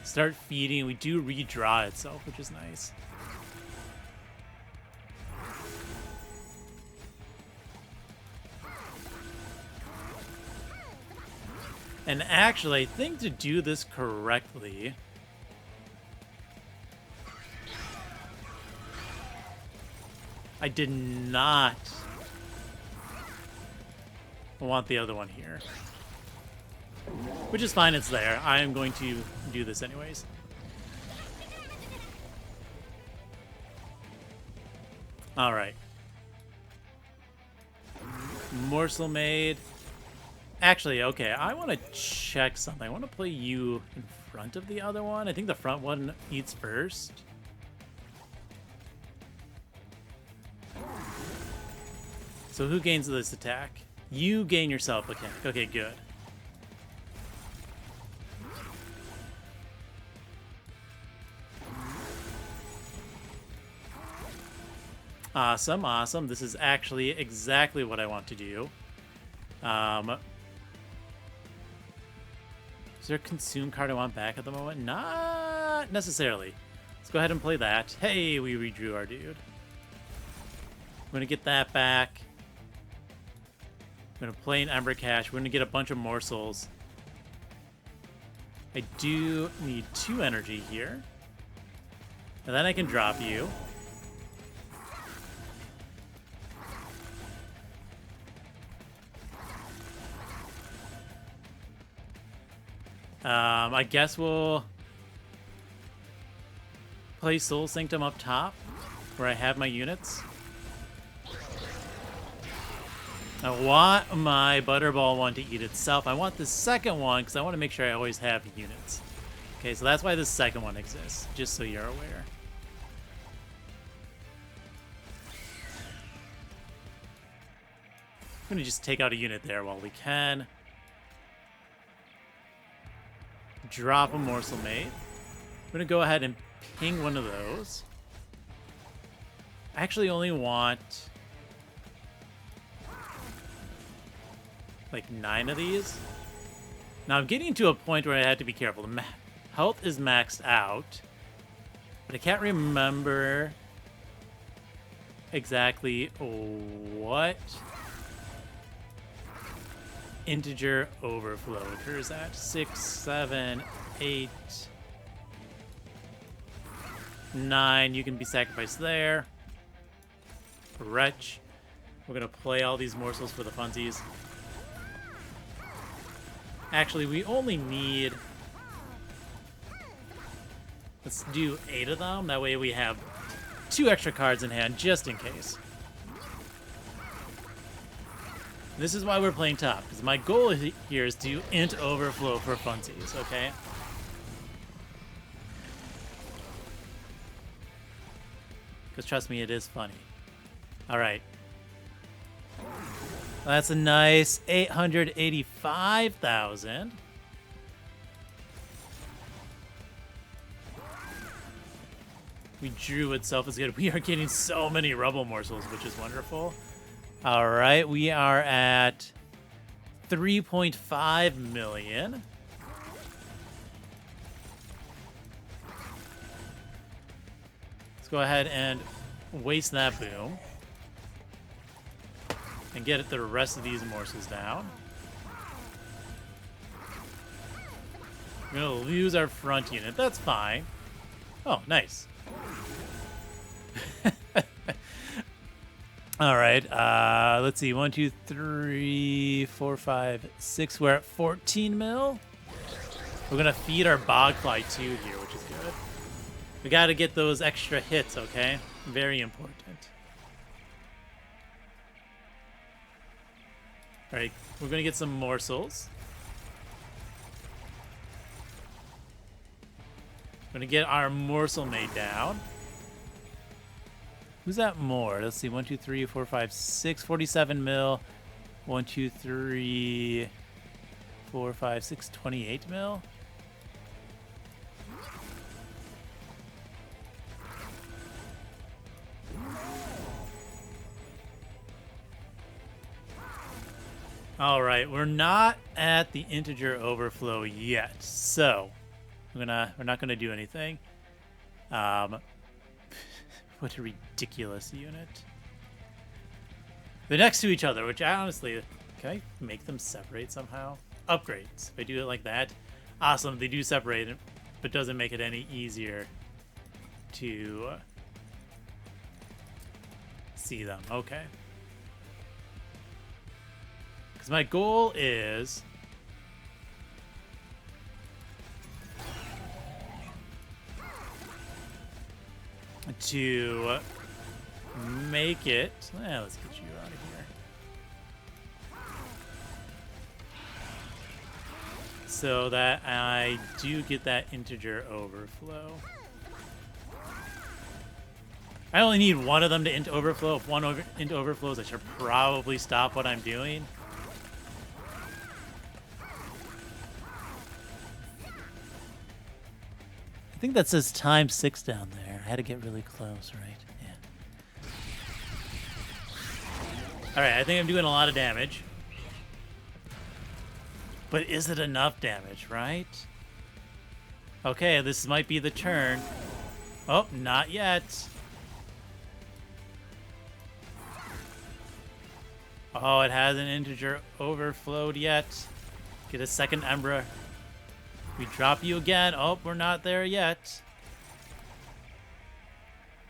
start feeding. We do redraw itself, which is nice. And actually, I think to do this correctly, I did not want the other one here. Which is fine, it's there. I am going to do this anyways. Alright. Morsel Maid. Actually, okay, I want to check something. I want to play you in front of the other one. I think the front one eats first. So who gains this attack? You gain yourself attack. Okay, good. Awesome, awesome. This is actually exactly what I want to do. Is there a consume card I want back at the moment? Not necessarily. Let's go ahead and play that. Hey, we redrew our dude. I'm going to get that back. I'm going to play an Ember Cache. We're going to get a bunch of morsels. I do need 2 energy here. And then I can drop you. I guess we'll play Soul Sanctum up top, where I have my units. I want my Butterball one to eat itself. I want the second one because I want to make sure I always have units. Okay, so that's why the second one exists, just so you're aware. I'm going to just take out a unit there while we can. Drop a Morsel Mate. I'm going to go ahead and ping one of those. I actually only want like 9 of these. Now I'm getting to a point where I had to be careful. The health is maxed out, but I can't remember exactly what integer overflow occurs at. 6, 7, 8, 9. You can be sacrificed there. Wretch. We're gonna play all these morsels for the funsies. Actually, we only need... Let's do 8 of them. That way we have 2 extra cards in hand, just in case. This is why we're playing top, because my goal here is to int overflow for funsies, okay? Because trust me, it is funny. Alright. That's a nice 885,000. We drew itself as good. We are getting so many rubble morsels, which is wonderful. All right, we are at 3.5 million. Let's go ahead and waste that boom. And get the rest of these morsels down. We're going to lose our front unit. That's fine. Oh, nice. All right. Let's see. 1, 2, 3, 4, 5, 6. We're at 14 mil. We're going to feed our Bogfly too here, which is good. We got to get those extra hits, okay? Very important. All right, we're going to get some morsels. We're going to get our morsel made down. Who's that more? Let's see. 1, 2, 3, 4, 5, 6. 47 mil. 1, 2, 3, 4, 5, 6. 28 mil. All right, we're not at the integer overflow yet, so we're not gonna do anything. What a ridiculous unit. They're next to each other, which I honestly, can I make them separate somehow? Upgrades. If I do it like that, awesome. They do separate, but doesn't make it any easier to see them. Okay. Because my goal is to make it... let's get you out of here. So that I do get that integer overflow. I only need one of them to int overflow. If one int overflows, I should probably stop what I'm doing. I think that says ×6 down there. I had to get really close, right? Yeah. Alright, I think I'm doing a lot of damage. But is it enough damage, right? Okay, this might be the turn. Oh, not yet. Oh, it hasn't integer overflowed yet. Get a second Ember. We drop you again. Oh, we're not there yet.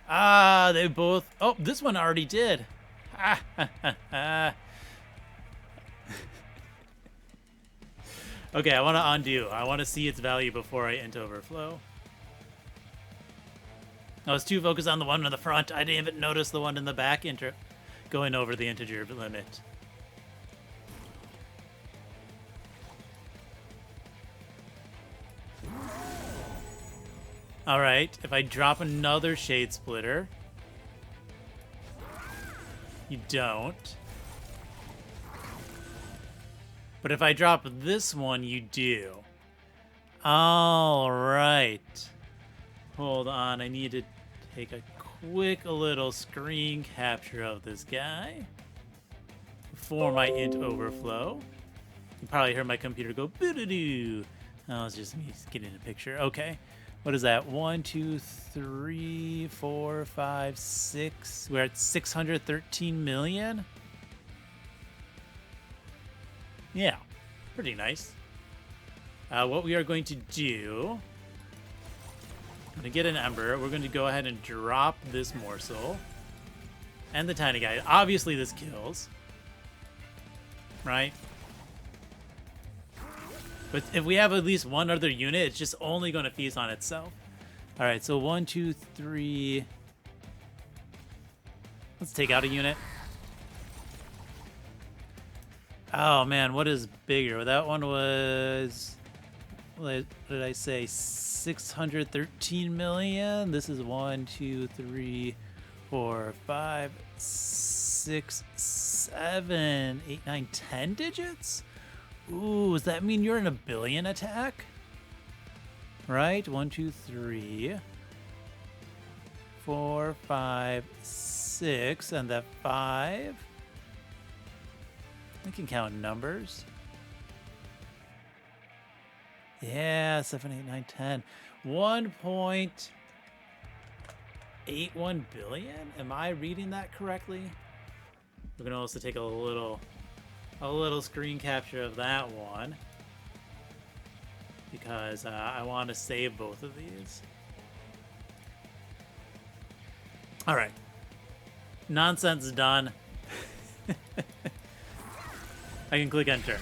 Ah, they both... Oh, this one already did. Ah, Okay, I want to undo. I want to see its value before I int overflow. I was too focused on the one in the front. I didn't even notice the one in the back going over the integer limit. Alright, if I drop another Shade Splitter... You don't. But if I drop this one, you do. Alright. Hold on, I need to take a quick little screen capture of this guy before my int overflow. You probably heard my computer go boo-doo-doo. Oh, it's just me getting a picture. Okay. What is that? 1, 2, 3, 4, 5, 6. We're at 613 million? Yeah, pretty nice. What we are going to do... I'm going to get an Ember. We're going to go ahead and drop this morsel. And the tiny guy. Obviously this kills. Right? But if we have at least one other unit, it's just only going to feast on itself. Alright, so 1, 2, 3... Let's take out a unit. Oh man, what is bigger? That one was... What did I say? 613 million? This is 1, 2, 3, 4, 5, 6, 7, 8, 9, 10 digits? Ooh, does that mean you're in a billion attack? Right? 1, 2, 3, 4, 5, 6, and that 5. I can count numbers. Yeah, 7, 8, 9, 10. 1.81 billion? Am I reading that correctly? We're gonna also take a little screen capture of that one because I want to save both of these. All right, nonsense done. I can click enter.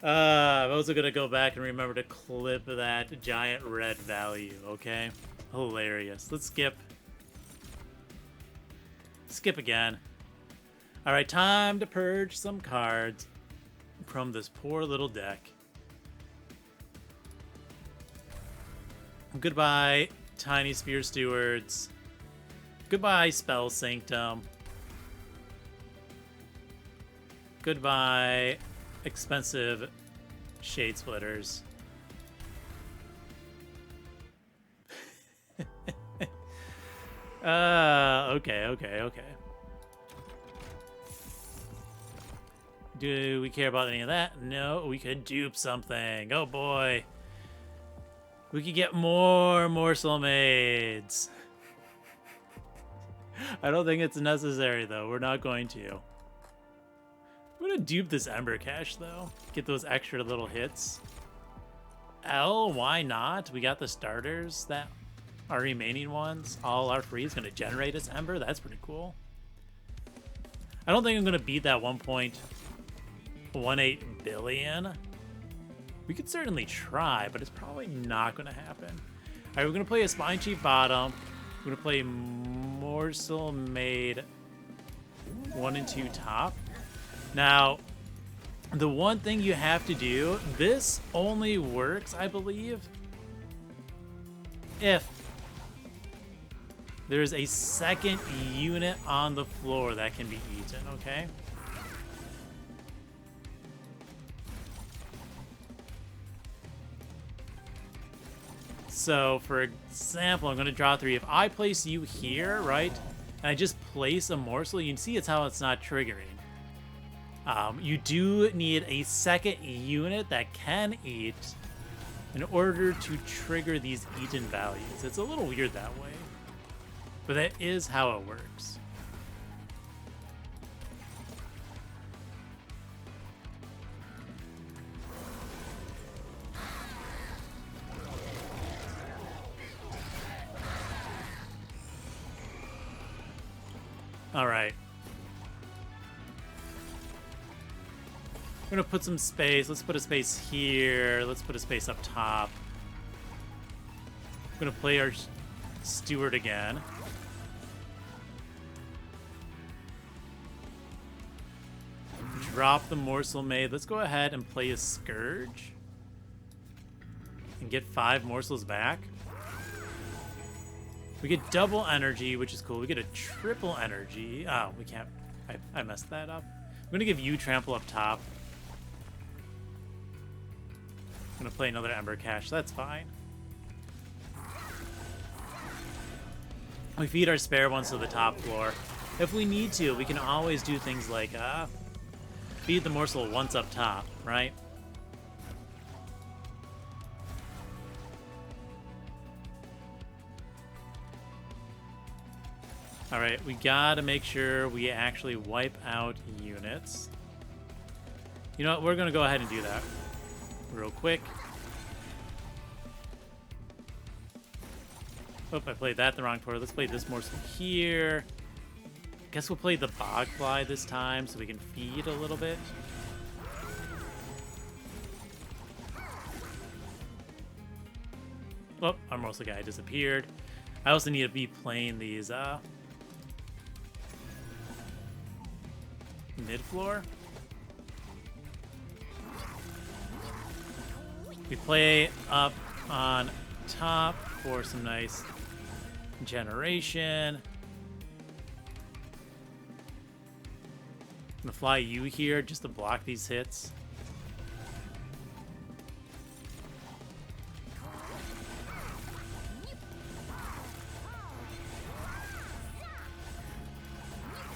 I'm also gonna go back and remember to clip that giant red value, okay? Hilarious. Let's skip. Skip again. Alright, time to purge some cards from this poor little deck. Goodbye, Tiny Spear Stewards. Goodbye, Spell Sanctum. Goodbye, expensive Shade Splitters. Okay. Do we care about any of that? No, we could dupe something. Oh boy. We could get more morsel maids. I don't think it's necessary though. We're not going to. I'm gonna dupe this Ember Cache though. Get those extra little hits. Why not? We got the starters that are remaining ones. All are free. It's gonna generate its Ember. That's pretty cool. I don't think I'm gonna beat that 1.18 billion. We could certainly try, but it's probably not gonna happen. All right, we're gonna play a Spine Chief bottom. We're gonna play Morsel Maid 1 and 2 top. Now, the one thing you have to do, this only works, I believe, if there's a second unit on the floor that can be eaten, okay? So, for example, I'm going to draw 3. If I place you here, right, and I just place a morsel, you can see it's how it's not triggering. You do need a second unit that can eat in order to trigger these eaten values. It's a little weird that way, but that is how it works. All right. We're gonna put some space. Let's put a space here. Let's put a space up top. We're gonna play our steward again. Drop the morsel made. Let's go ahead and play a scourge and get 5 morsels back. We get double energy, which is cool. We get a triple energy. Oh, we can't. I messed that up. I'm going to give you trample up top. I'm going to play another Ember Cache. That's fine. We feed our spare ones to the top floor. If we need to, we can always do things like feed the morsel once up top, right? Alright, we gotta make sure we actually wipe out units. You know what, we're gonna go ahead and do that real quick. Oh, I played that the wrong part. Let's play this morsel here. Guess we'll play the Bogfly this time so we can feed a little bit. Oh, our morsel guy disappeared. I also need to be playing these mid-floor. We play up on top for some nice generation. I'm gonna fly you here just to block these hits.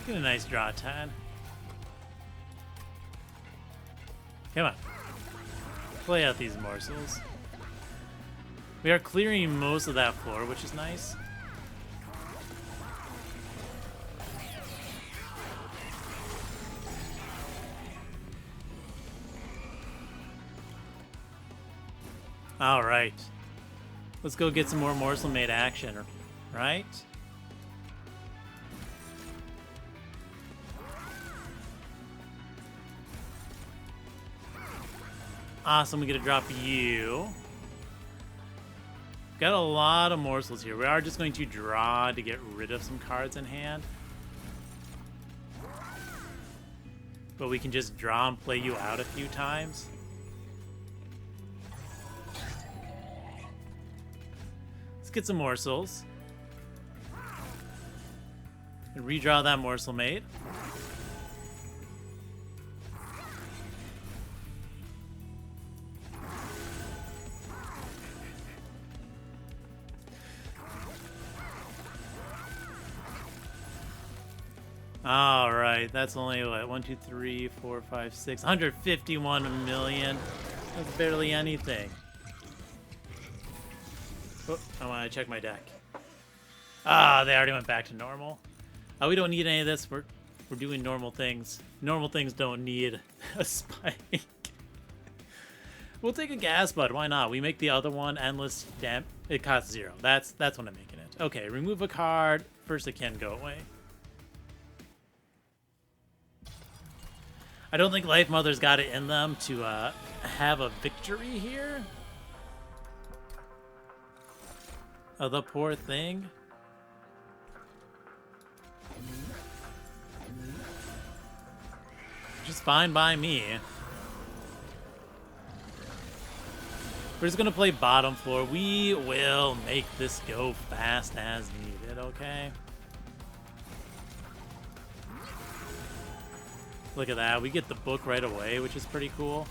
Get a nice draw 10. Come on. Play out these morsels. We are clearing most of that floor, which is nice. All right. Let's go get some more morsel made action, right? Awesome, we get to drop you. Got a lot of morsels here. We are just going to draw to get rid of some cards in hand. But we can just draw and play you out a few times. Let's get some morsels. And redraw that morsel mate. All right, that's only what, 1, 2, 3, 4, 5, 6, 151 million. That's barely anything. Oh, I want to check my deck. Ah, they already went back to normal. We don't need any of this. We're doing normal things. Normal things don't need a spike. We'll take a gas bud. Why not? We make the other one endless. Damn, it costs 0. That's what I'm making it. Okay, remove a card. First, it can go away. I don't think Lifemother's got it in them to have a victory here. Oh, the poor thing. Just fine by me. We're just gonna play bottom floor. We will make this go fast as needed, okay? Look at that. We get the book right away, which is pretty cool.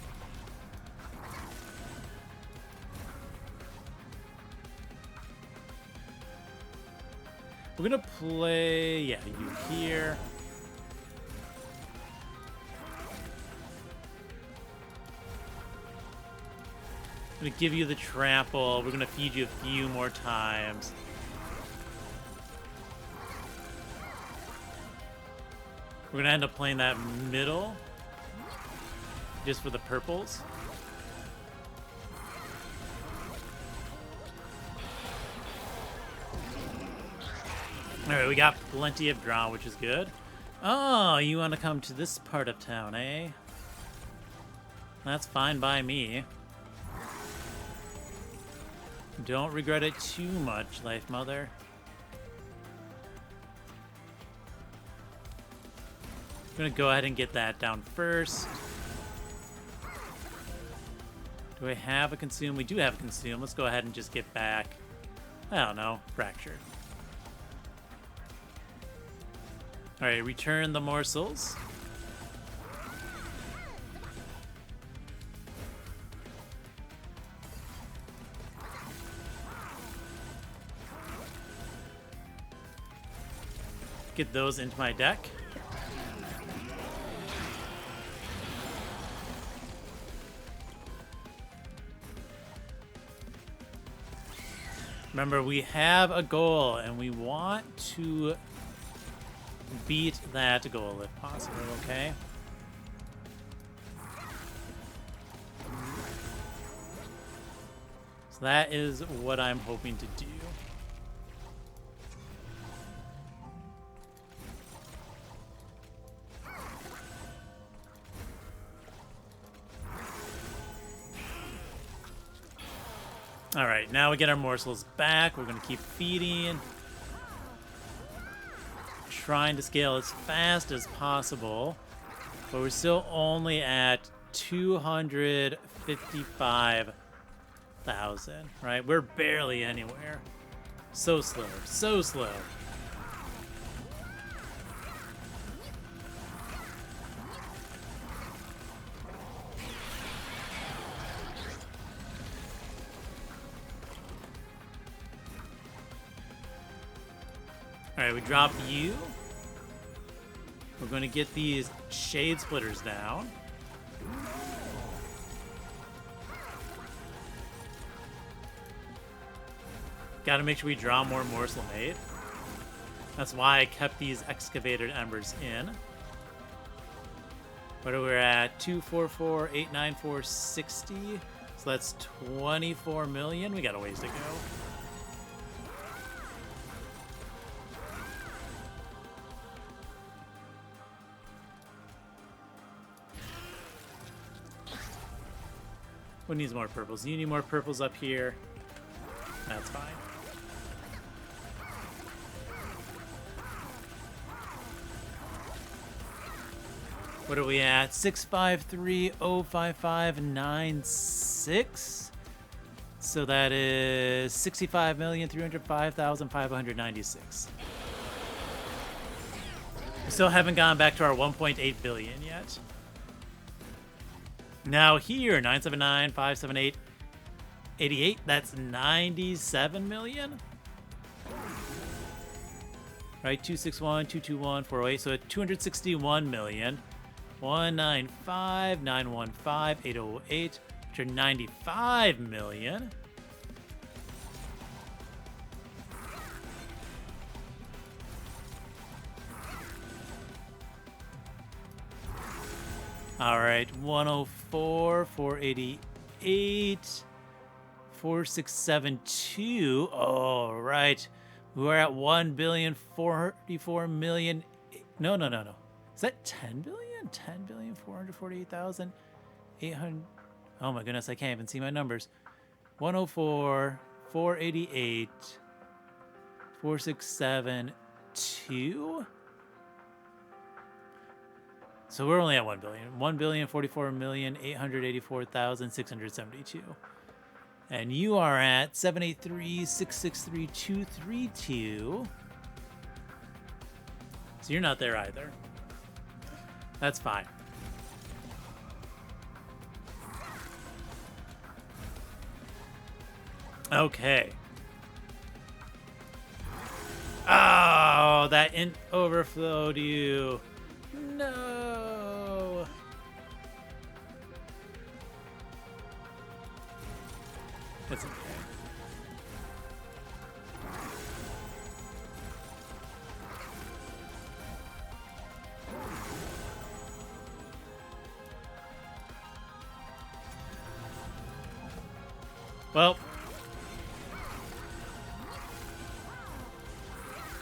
We're gonna play, yeah, you here. I'm gonna give you the trample. We're gonna feed you a few more times. We're gonna end up playing that middle, just for the purples. Alright, we got plenty of draw, which is good. Oh, you want to come to this part of town, eh? That's fine by me. Don't regret it too much, Lifemother. I'm gonna go ahead and get that down first. Do I have a consume? We do have a consume. Let's go ahead and just get back. I don't know. Fracture. Alright, return the morsels. Get those into my deck. Remember, we have a goal, and we want to beat that goal if possible, okay? So that is what I'm hoping to do. Alright, now we get our morsels back. We're going to keep feeding. Trying to scale as fast as possible. But we're still only at 255,000, right? We're barely anywhere. So slow, so slow. Alright, we drop you. We're going to get these shade splitters down. Got to make sure we draw more morsel mate. That's why I kept these excavated embers in. What are we at? 244, 894, 60. So that's 24 million. We got a ways to go. Who needs more purples? You need more purples up here. That's fine. What are we at? 653,055,96. So that is 65,305,596. We still haven't gone back to our 1.8 billion yet. Now here, 979,578,88. That's 97 million. Right, 261, 221, 408. So at 261 million. 195,915, 808. Which are 95 million. All right, 104, 488, 4672. All right, we're at 1,444,000,000. No. Is that 10 billion? 10,448,800. Oh my goodness, I can't even see my numbers. 104, 488, 4672. So we're only at 1 billion. 1,044,884,672. And you are at 783,663,232. So you're not there either. That's fine. Okay. Ah! Oh, that overflowed you. No. It's okay. Well,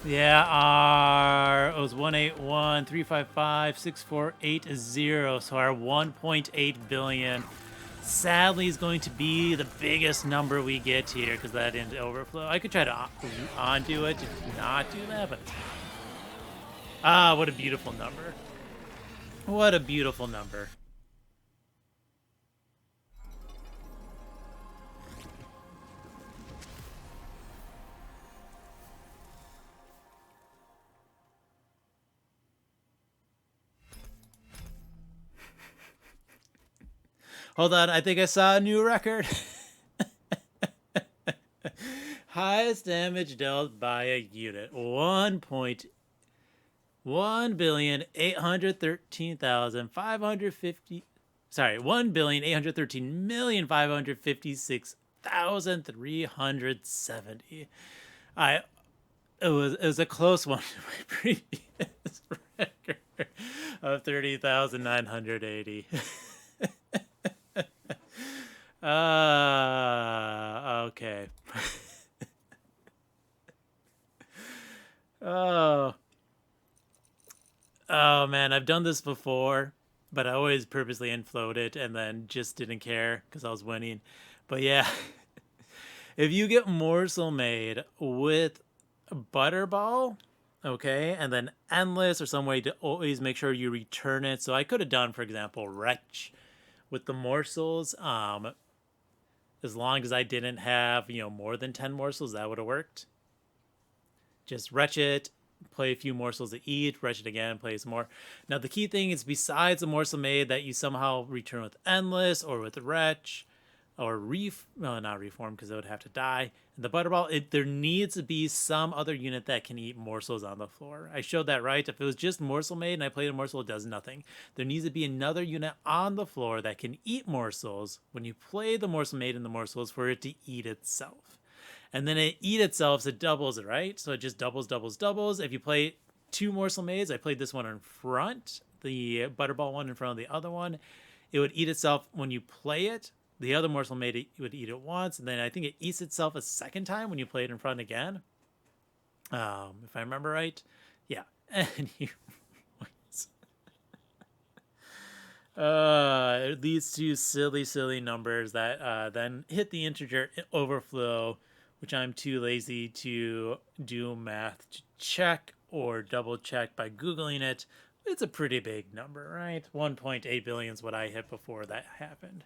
yeah, it was 181,355,6,4,8,0. So our 1.8 billion sadly is going to be the biggest number we get here because that didn't overflow. I could try to undo it to not do that, but what a beautiful number. What a beautiful number. Hold on, I think I saw a new record. Highest damage dealt by a unit. 1,813,550. Sorry, 1,813,556,370. It was a close one to my previous record of 30,980. Okay. Oh. Oh man, I've done this before, but I always purposely inflowed it and then just didn't care because I was winning. But yeah, if you get morsel made with Butterball, okay, and then endless or some way to always make sure you return it. So I could have done, for example, Wretch with the morsels. As long as I didn't have, more than 10 morsels, that would have worked. Just Wretch it, play a few morsels to eat, Wretch it again, play some more. Now the key thing is besides the morsel made that you somehow return with endless or with Wretch or not reform because it would have to die. And the Butterball, there needs to be some other unit that can eat morsels on the floor. I showed that right. If it was just morsel made and I played a morsel, it does nothing. There needs to be another unit on the floor that can eat morsels when you play the morsel made and the morsels for it to eat itself. And then it eat itself, so it doubles it, right? So it just doubles, doubles, doubles. If you play two morsel maids, I played this one in front, the Butterball one in front of the other one. It would eat itself when you play it. The other morsel made it would eat it once, and then I think it eats itself a second time when you play it in front again. If I remember right. Yeah. Anyways. It leads to silly, silly numbers that then hit the integer overflow, which I'm too lazy to do math to check or double check by Googling it. It's a pretty big number, right? 1.8 billion is what I hit before that happened.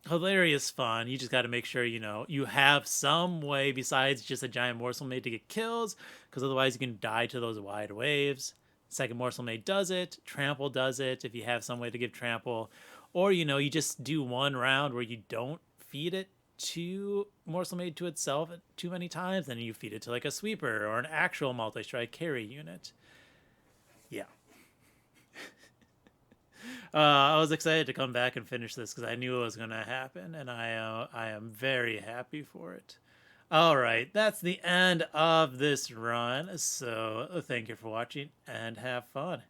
Hilarious fun. You just got to make sure, you have some way besides just a giant morsel made to get kills, because otherwise you can die to those wide waves. Second morsel made does it. Trample does it if you have some way to give trample. Or, you just do one round where you don't feed it to morsel made to itself too many times, then you feed it to like a sweeper or an actual multi-strike carry unit. Yeah. I was excited to come back and finish this because I knew it was going to happen, and I am very happy for it. All right, that's the end of this run. So thank you for watching and have fun.